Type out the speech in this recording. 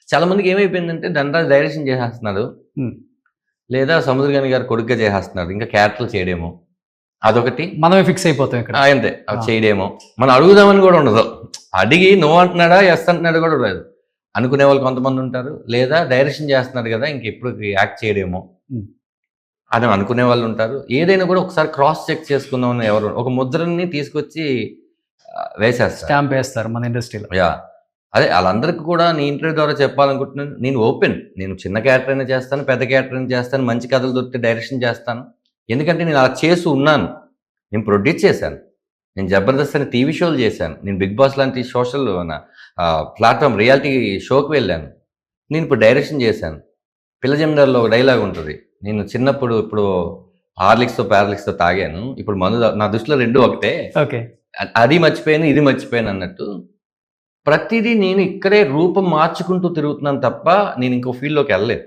చాలా మందికి ఏమైపోయిందంటే ధనరాజ్ డైరెక్షన్ చేసేస్తున్నాడు. హ్మ్. లేదా సముద్రగాని గారు కొడుగ్గా చేసేస్తున్నాడు. ఇంకా క్యారెక్టర్లు చేయడేమో. అదొకటి. మనమే ఫిక్స్ అయిపోతాం ఇక్కడ. అంతే. అది చేయడేమో. మనం అడుగుదామని కూడా ఉండదు. అడిగి నో అంటున్నాడా, యెస్ అంటున్నాడా కూడా లేదు. అనుకునే వాళ్ళు కొంతమంది ఉంటారు. లేదా డైరెక్షన్ చేస్తున్నాడు కదా! ఇంకెప్పుడు యాక్ట్ చేయడేమో హ్మ్. అని అనుకునే వాళ్ళు ఉంటారు. ఏదైనా కూడా ఒకసారి క్రాస్ చెక్ చేసుకుందామని ఎవరు ఒక ముద్రని తీసుకొచ్చి వేసేస్తారు. స్టాంప్ వేస్తారు మన ఇండస్ట్రీలో. యాహ్! అదే ఆళ్ళందరికి కూడా నీ ఇంటర్వ్యూ ద్వారా చెప్పాలనుకుంటున్నాను. నేను ఓపెన్. నేను చిన్న క్యారెక్టర్ అయినా చేస్తాను, పెద్ద క్యారెక్టర్ అయినా చేస్తాను, మంచి కథలు దొరికితే డైరెక్షన్ చేస్తాను. ఎందుకంటే నేను అలా చేసి ఉన్నాను. నేను ప్రొడ్యూస్ చేశాను. నేను 'జబర్దస్త్' అనే టీవీ షోలు చేశాను. నేను 'బిగ్ బాస్' లాంటి సోషల్ ప్లాట్‌ఫార్మ్ రియాలిటీ షోకి వెళ్ళాను. నేను ఇప్పుడు డైరెక్షన్ చేశాను. 'పిల్ల జమీందారు'లో ఒక డైలాగ్ ఉంటది. నేను చిన్నప్పుడు ఇప్పుడు హార్లిక్స్‌తో, పారలిక్స్‌తో తాగాను. ఇప్పుడు మందు నా దృష్టిలో 2 ఒకటే. ఓకే. అది మర్చిపోయాను, ఇది మర్చిపోయాను అన్నట్టు. ప్రతిదీ నేను ఇక్కడే రూపం మార్చుకుంటూ తిరుగుతున్నాను తప్ప నేను ఇంకో ఫీల్డ్‌లోకి ఎళ్ళలేదు.